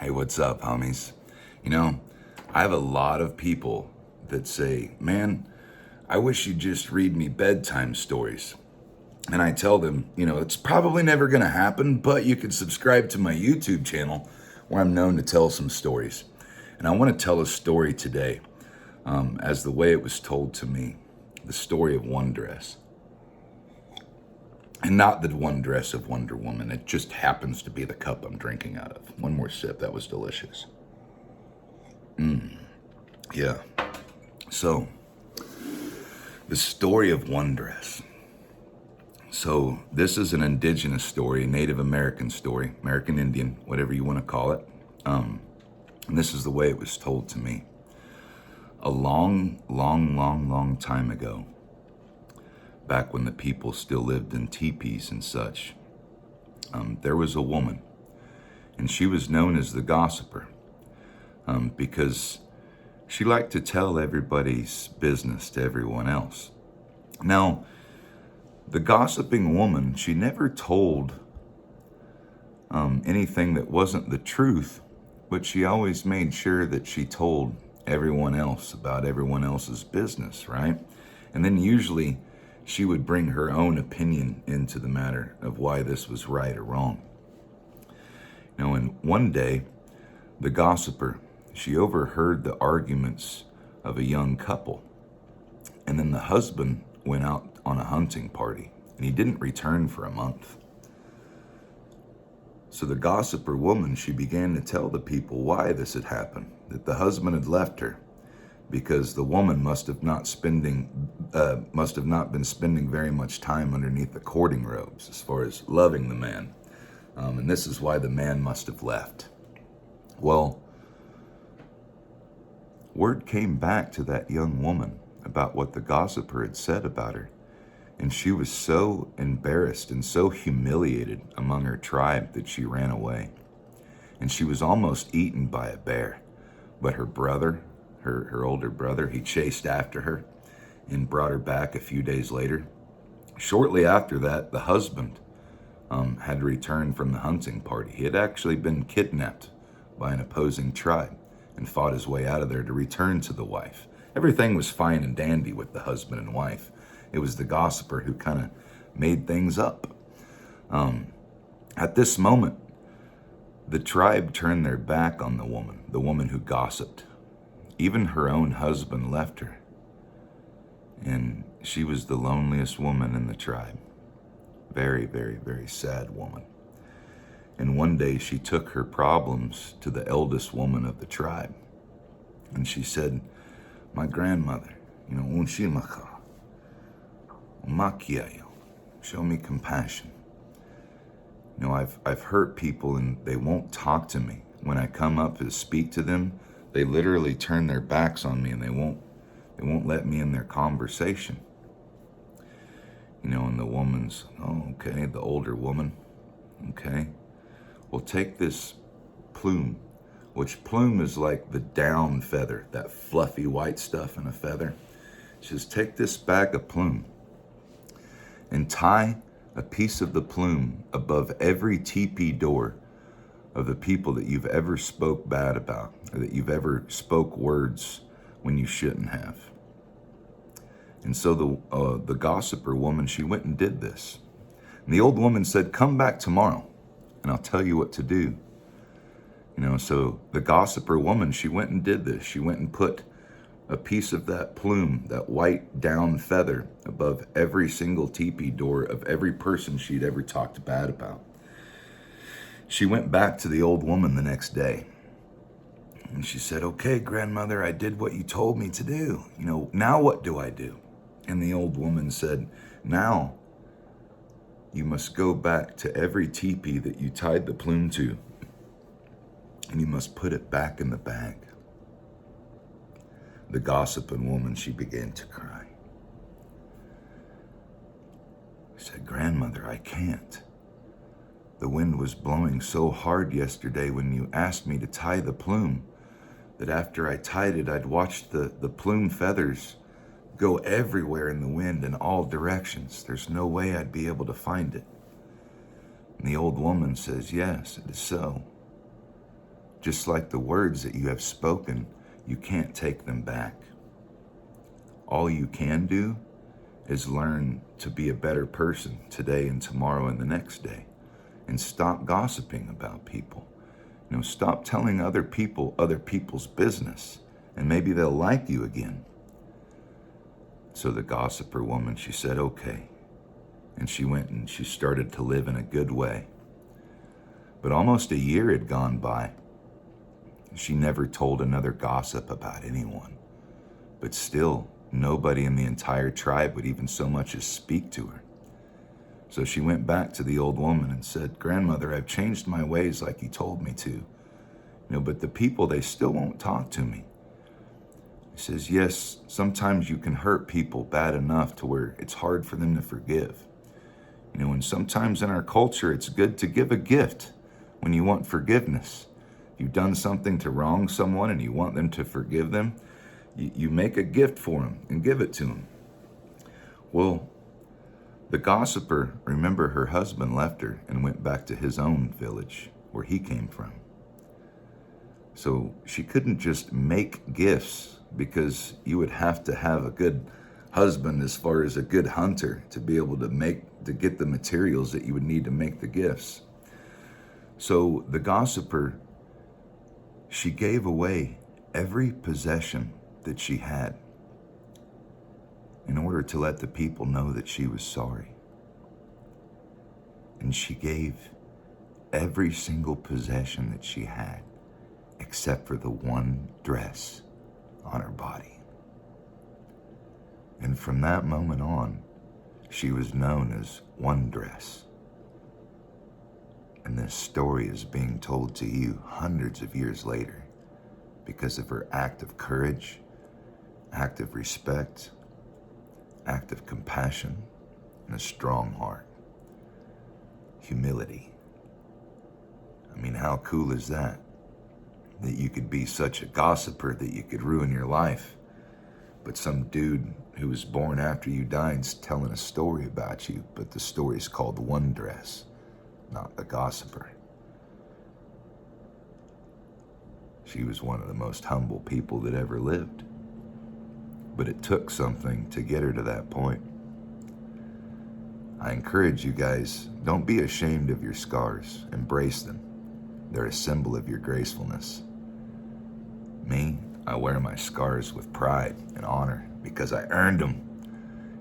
Hey, what's up, homies? You know, I have a lot of people that say, man, I wish you'd just read me bedtime stories. And I tell them, it's probably never going to happen, but you can subscribe to my YouTube channel where I'm known to tell some stories. And I want to tell a story today as the way it was told to me, the story of one dress. And not the one dress of Wonder Woman. It just happens to be the cup I'm drinking out of. One more sip. That was delicious. Yeah. So, the story of one dress. So, this is an indigenous story, a Native American story, American Indian, whatever you want to call it. And this is the way it was told to me. A long time ago, back when the people still lived in teepees and such, there was a woman, and she was known as the gossiper, because she liked to tell everybody's business to everyone else. Now, the gossiping woman, she never told anything that wasn't the truth, but she always made sure that she told everyone else about everyone else's business, right? And then usually she would bring her own opinion into the matter of why this was right or wrong. And one day, the gossiper, she overheard the arguments of a young couple. And then the husband went out on a hunting party, and he didn't return for a month. So the gossiper woman, she began to tell the people why this had happened, that the husband had left her because the woman must have not been spending very much time underneath the courting robes as far as loving the man. And this is why the man must have left. Well, word came back to that young woman about what the gossiper had said about her. And she was so embarrassed and so humiliated among her tribe that she ran away. And she was almost eaten by a bear. But her brother, her older brother, he chased after her and brought her back a few days later. Shortly after that, the husband had returned from the hunting party. He had actually been kidnapped by an opposing tribe and fought his way out of there to return to the wife. Everything was fine and dandy with the husband and wife. It was the gossiper who kind of made things up. At this moment, the tribe turned their back on the woman who gossiped. Even her own husband left her. And she was the loneliest woman in the tribe. Very, very, very sad woman. And one day she took her problems to the eldest woman of the tribe. And she said, my grandmother, Unshimaka, Makiayo, show me compassion. I've hurt people and they won't talk to me. When I come up to speak to them, they literally turn their backs on me and they won't let me in their conversation. And the woman's, oh, okay, the older woman, okay. Well, take this plume, which plume is like the down feather, that fluffy white stuff in a feather. She says, take this bag of plume and tie a piece of the plume above every teepee door of the people that you've ever spoke bad about, or that you've ever spoke words when you shouldn't have. And so the gossiper woman, she went and did this. And the old woman said, come back tomorrow and I'll tell you what to do. So the gossiper woman, she went and did this. She went and put a piece of that plume, that white down feather, above every single teepee door of every person she'd ever talked bad about. She went back to the old woman the next day. And she said, okay, grandmother, I did what you told me to do. Now what do I do? And the old woman said, now you must go back to every teepee that you tied the plume to, and you must put it back in the bag. The gossiping woman, she began to cry. She said, grandmother, I can't. The wind was blowing so hard yesterday when you asked me to tie the plume that after I tied it, I'd watched the plume feathers go everywhere in the wind in all directions. There's no way I'd be able to find it. And the old woman says, yes, it is so. Just like the words that you have spoken, you can't take them back. All you can do is learn to be a better person today and tomorrow and the next day. And stop gossiping about people. Stop telling other people's business, and maybe they'll like you again. So the gossiper woman, she said, okay. And she went and she started to live in a good way. But almost a year had gone by. She never told another gossip about anyone. But still, nobody in the entire tribe would even so much as speak to her. So she went back to the old woman and said, Grandmother, I've changed my ways like you told me to. But the people, they still won't talk to me. He says, yes, sometimes you can hurt people bad enough to where it's hard for them to forgive. And sometimes in our culture, it's good to give a gift when you want forgiveness. If you've done something to wrong someone and you want them to forgive them, you make a gift for them and give it to them. Well, the gossiper, remember, her husband left her and went back to his own village where he came from. So she couldn't just make gifts, because you would have to have a good husband as far as a good hunter to be able to get the materials that you would need to make the gifts. So the gossiper, she gave away every possession that she had in order to let the people know that she was sorry. And she gave every single possession that she had, except for the one dress on her body. And from that moment on, she was known as One Dress. And this story is being told to you hundreds of years later because of her act of courage, act of respect, act of compassion, and a strong heart. Humility. I mean, how cool is that? That you could be such a gossiper that you could ruin your life, but some dude who was born after you died's telling a story about you, but the story's called One Dress, not the gossiper. She was one of the most humble people that ever lived, but it took something to get her to that point. I encourage you guys, don't be ashamed of your scars. Embrace them. They're a symbol of your gracefulness. Me, I wear my scars with pride and honor because I earned them.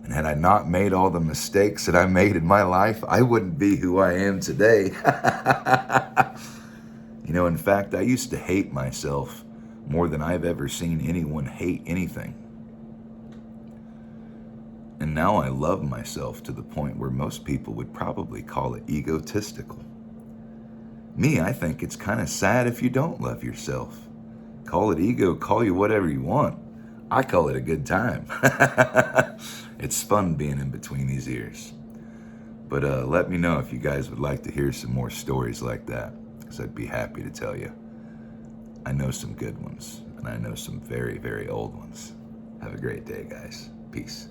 And had I not made all the mistakes that I made in my life, I wouldn't be who I am today. In fact, I used to hate myself more than I've ever seen anyone hate anything. And now I love myself to the point where most people would probably call it egotistical. Me, I think it's kind of sad if you don't love yourself. Call it ego, call you whatever you want. I call it a good time. It's fun being in between these ears. But let me know if you guys would like to hear some more stories like that, because I'd be happy to tell you. I know some good ones, and I know some very, very old ones. Have a great day, guys. Peace.